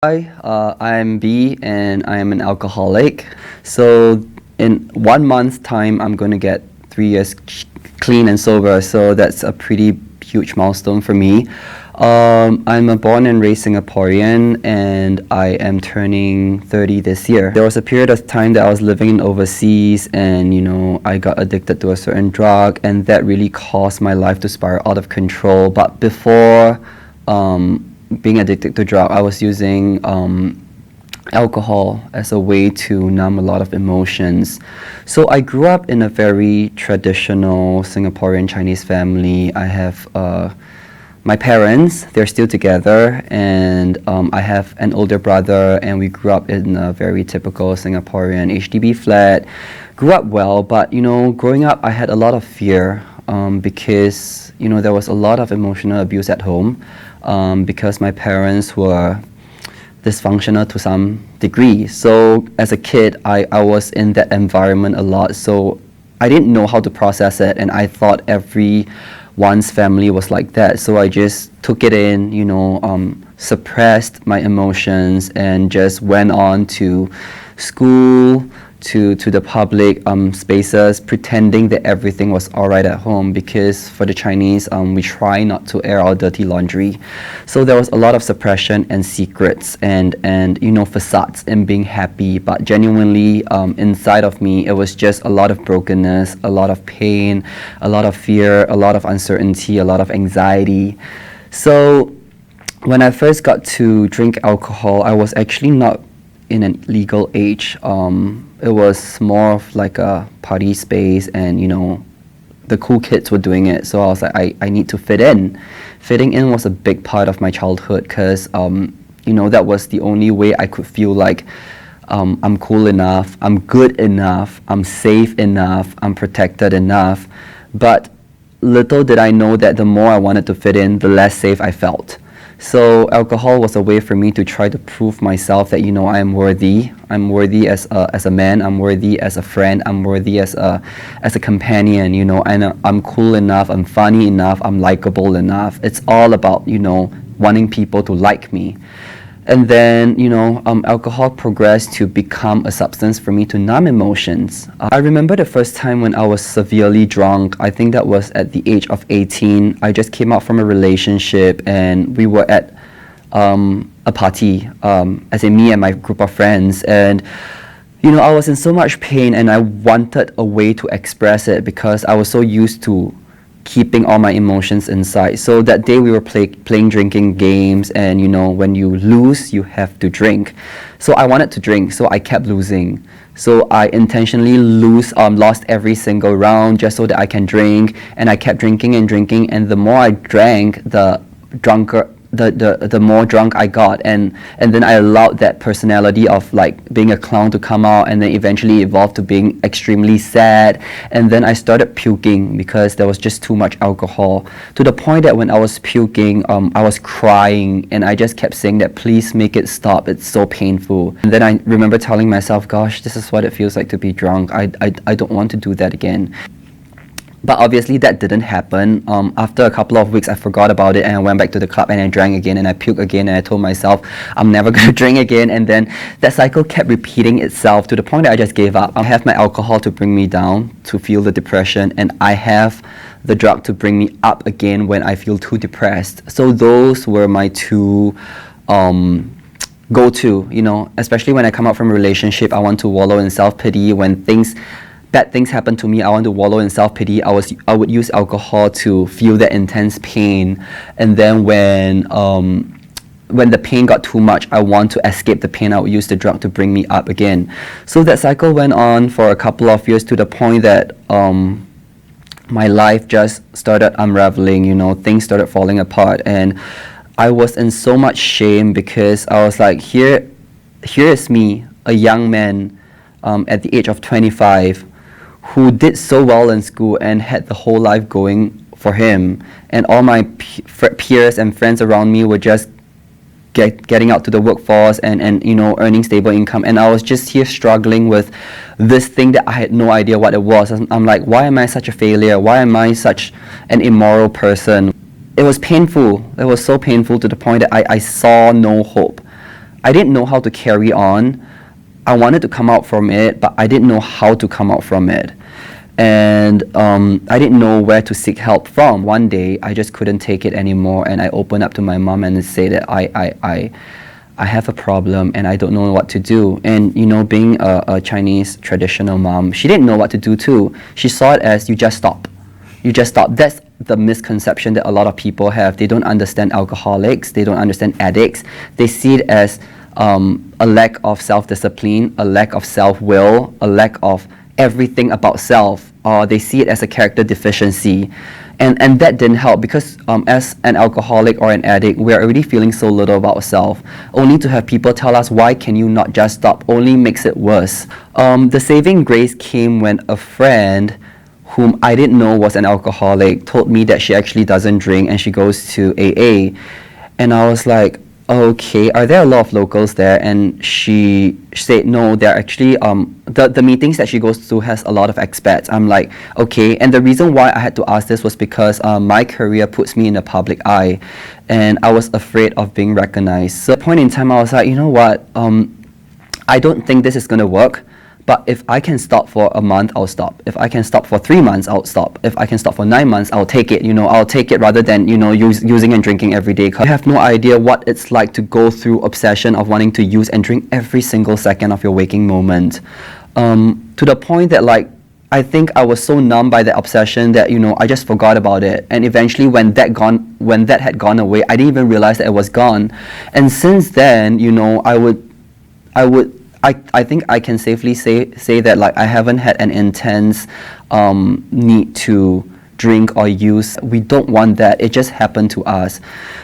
Hi, I'm B and I am an alcoholic. So in 1 month's time, I'm going to get 3 years clean and sober. So that's a pretty huge milestone for me. I'm a born and raised Singaporean and I am turning 30 this year. There was a period of time that I was living in overseas and I got addicted to a certain drug and that really caused my life to spiral out of control. But before being addicted to drug, I was using alcohol as a way to numb a lot of emotions. So I grew up in a very traditional Singaporean Chinese family. I have my parents, they're still together, and I have an older brother, and we grew up in a very typical Singaporean HDB flat. Grew up well, but growing up I had a lot of fear because there was a lot of emotional abuse at home. Because my parents were dysfunctional to some degree. So as a kid, I was in that environment a lot. So I didn't know how to process it, and I thought everyone's family was like that. So I just took it in, suppressed my emotions, and just went on to school, to the public spaces, pretending that everything was alright at home, because for the Chinese, we try not to air our dirty laundry. So there was a lot of suppression and secrets and facades and being happy, but genuinely inside of me it was just a lot of brokenness, a lot of pain, a lot of fear, a lot of uncertainty, a lot of anxiety. So when I first got to drink alcohol, I was actually not in an legal age. It was more of like a party space, and the cool kids were doing it, so I was like, I need to fit in. Fitting in was a big part of my childhood because that was the only way I could feel like I'm cool enough, I'm good enough, I'm safe enough, I'm protected enough. But little did I know that the more I wanted to fit in, the less safe I felt. So alcohol was a way for me to try to prove myself that I am worthy. I'm worthy as a man. I'm worthy as a friend. I'm worthy as a companion. And I'm cool enough. I'm funny enough. I'm likable enough. It's all about wanting people to like me. And then, alcohol progressed to become a substance for me to numb emotions. I remember the first time when I was severely drunk. I think that was at the age of 18. I just came out from a relationship and we were at a party, as in me and my group of friends. And I was in so much pain and I wanted a way to express it because I was so used to keeping all my emotions inside. So that day we were playing drinking games, and when you lose you have to drink. So I wanted to drink, so I kept losing. So I intentionally lost every single round just so that I can drink, and I kept drinking and drinking, and the more I drank, the more drunk I got, and then I allowed that personality of like being a clown to come out, and then eventually evolved to being extremely sad. And then I started puking because there was just too much alcohol, to the point that when I was puking, I was crying, and I just kept saying that please make it stop, it's so painful. And then I remember telling myself, gosh, this is what it feels like to be drunk. I don't want to do that again. But obviously that didn't happen. After a couple of weeks I forgot about it, and I went back to the club and I drank again, and I puked again, and I told myself I'm never going to drink again. And then that cycle kept repeating itself to the point that I just gave up. I have my alcohol to bring me down, to feel the depression, and I have the drug to bring me up again when I feel too depressed. So those were my two go-to, especially when I come out from a relationship. I want to wallow in self-pity. When bad things happen to me, I want to wallow in self-pity. I would use alcohol to feel that intense pain. And then when the pain got too much, I want to escape the pain, I would use the drug to bring me up again. So that cycle went on for a couple of years, to the point that my life just started unraveling, things started falling apart, and I was in so much shame because I was like, here is me, a young man at the age of 25, who did so well in school and had the whole life going for him, and all my peers and friends around me were just getting out to the workforce and earning stable income, and I was just here struggling with this thing that I had no idea what it was. I'm like, why am I such a failure? Why am I such an immoral person? It was painful. It was so painful, to the point that I saw no hope. I didn't know how to carry on. I wanted to come out from it, but I didn't know how to come out from it. And I didn't know where to seek help from. One day, I just couldn't take it anymore, and I opened up to my mom and said that I have a problem and I don't know what to do. And being a Chinese traditional mom, she didn't know what to do too. She saw it as you just stop. You just stop. That's the misconception that a lot of people have. They don't understand alcoholics. They don't understand addicts. They see it as a lack of self-discipline, a lack of self-will, a lack of everything about self, or they see it as a character deficiency. And that didn't help, because as an alcoholic or an addict, we're already feeling so little about ourselves. Only to have people tell us, why can you not just stop, only makes it worse. The saving grace came when a friend whom I didn't know was an alcoholic told me that she actually doesn't drink and she goes to AA. And I was like, okay, are there a lot of locals there? And she said, no, they're actually, the meetings that she goes to has a lot of expats. I'm like, okay. And the reason why I had to ask this was because my career puts me in the public eye, and I was afraid of being recognized. So at a point in time, I was like, you know what, I don't think this is going to work. But if I can stop for a month, I'll stop. If I can stop for 3 months, I'll stop. If I can stop for 9 months, I'll take it. I'll take it rather than, using and drinking every day. I have no idea what it's like to go through obsession of wanting to use and drink every single second of your waking moment. To the point that, like, I think I was so numb by the obsession that, I just forgot about it. And eventually when that had gone away, I didn't even realize that it was gone. And since then, I think I can safely say that, like, I haven't had an intense need to drink or use. We don't want that. It just happened to us,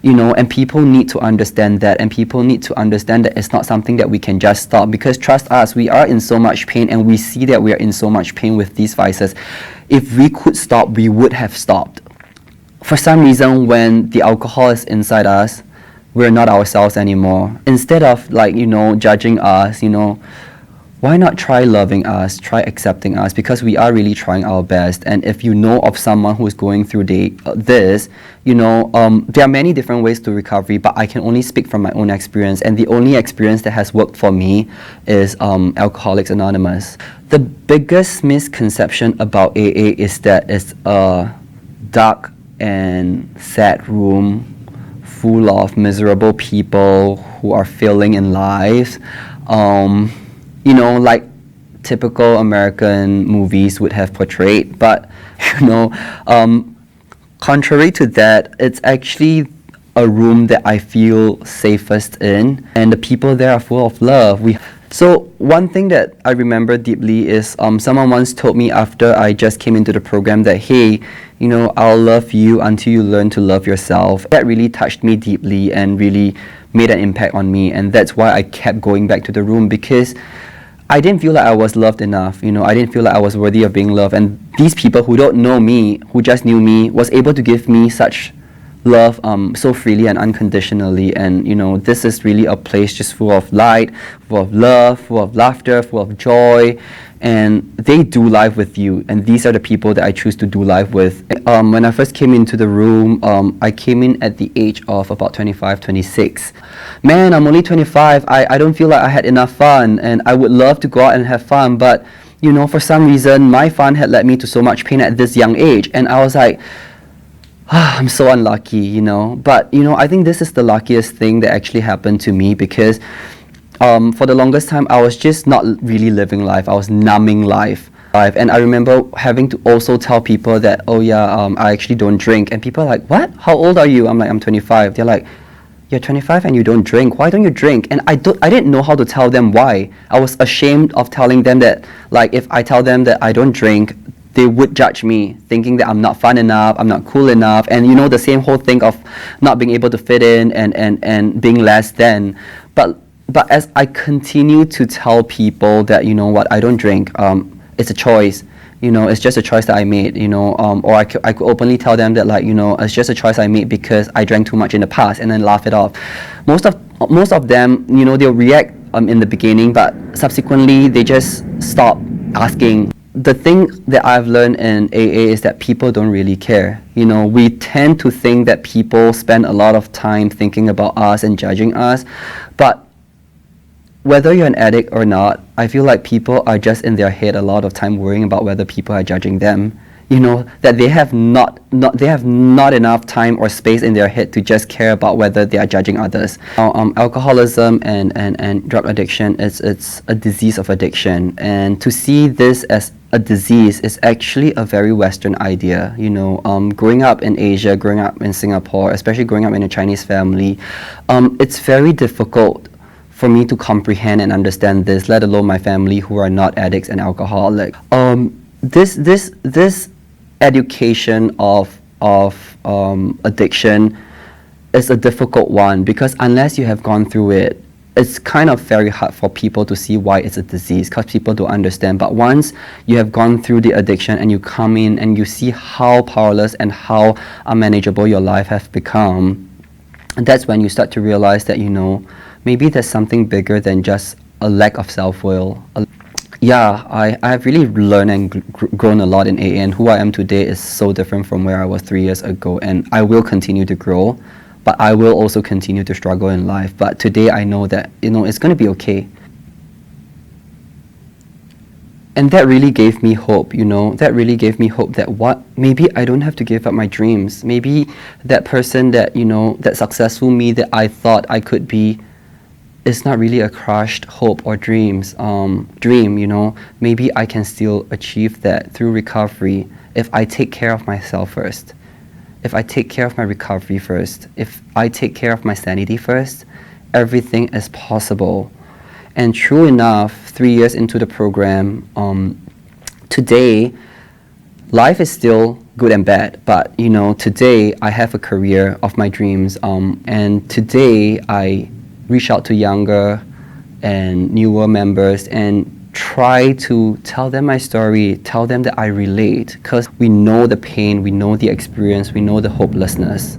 and people need to understand that, and people need to understand that it's not something that we can just stop, because trust us, we are in so much pain, and we see that we are in so much pain with these vices. If we could stop, we would have stopped. For some reason, when the alcohol is inside us, we're not ourselves anymore. Instead of, like, judging us, why not try loving us, try accepting us, because we are really trying our best. And if you know of someone who is going through this, there are many different ways to recovery, but I can only speak from my own experience, and the only experience that has worked for me is Alcoholics Anonymous. The biggest misconception about AA is that it's a dark and sad room full of miserable people who are failing in life, like typical American movies would have portrayed. But contrary to that, it's actually a room that I feel safest in, and the people there are full of love. So one thing that I remember deeply is someone once told me after I just came into the program that, hey, I'll love you until you learn to love yourself. That really touched me deeply and really made an impact on me, and that's why I kept going back to the room, because I didn't feel like I was loved enough. I didn't feel like I was worthy of being loved, and these people who don't know me, who just knew me, was able to give me such love so freely and unconditionally. And this is really a place just full of light, full of love, full of laughter, full of joy, and they do life with you, and these are the people that I choose to do life with. When I first came into the room, I came in at the age of about 25, 26. Man, I'm only 25. I don't feel like I had enough fun, and I would love to go out and have fun, but for some reason my fun had led me to so much pain at this young age, and I was like, I'm so unlucky, But, I think this is the luckiest thing that actually happened to me, because for the longest time, I was just not really living life. I was numbing life. And I remember having to also tell people that, oh yeah, I actually don't drink. And people are like, what? How old are you? I'm like, I'm 25. They're like, you're 25 and you don't drink. Why don't you drink? And I didn't know how to tell them why. I was ashamed of telling them that, like, if I tell them that I don't drink, they would judge me, thinking that I'm not fun enough, I'm not cool enough, and the same whole thing of not being able to fit in and being less than. But as I continue to tell people that, I don't drink, it's a choice, it's just a choice that I made, or I could openly tell them that, like, it's just a choice I made because I drank too much in the past, and then laugh it off. Most of them, they'll react in the beginning, but subsequently they just stop asking. The thing that I've learned in AA is that people don't really care. We tend to think that people spend a lot of time thinking about us and judging us, but whether you're an addict or not, I feel like people are just in their head a lot of time worrying about whether people are judging them. You know, that they have not enough time or space in their head to just care about whether they are judging others. Alcoholism and drug addiction, it's a disease of addiction, and to see this as a disease is actually a very Western idea. You know, growing up in Asia, growing up in Singapore, especially growing up in a Chinese family, it's very difficult for me to comprehend and understand this, let alone my family who are not addicts and alcoholics. This education of addiction is a difficult one, because unless you have gone through it, it's kind of very hard for people to see why it's a disease, because people don't understand. But once you have gone through the addiction and you come in and you see how powerless and how unmanageable your life has become, that's when you start to realize that, you know, maybe there's something bigger than just a lack of self-will. Yeah, I have really learned and grown a lot in AA, and who I am today is so different from where I was 3 years ago, and I will continue to grow, but I will also continue to struggle in life. But today I know that, you know, it's going to be okay. And that really gave me hope, you know, that really gave me hope that maybe I don't have to give up my dreams. Maybe that person that, you know, that successful me that I thought I could be, it's not really a crushed hope or dream, you know. Maybe I can still achieve that through recovery if I take care of myself first. If I take care of my recovery first, if I take care of my sanity first, everything is possible. And true enough, 3 years into the program, today, life is still good and bad, but you know, today I have a career of my dreams, and today I reach out to younger and newer members and try to tell them my story, tell them that I relate, because we know the pain, we know the experience, we know the hopelessness.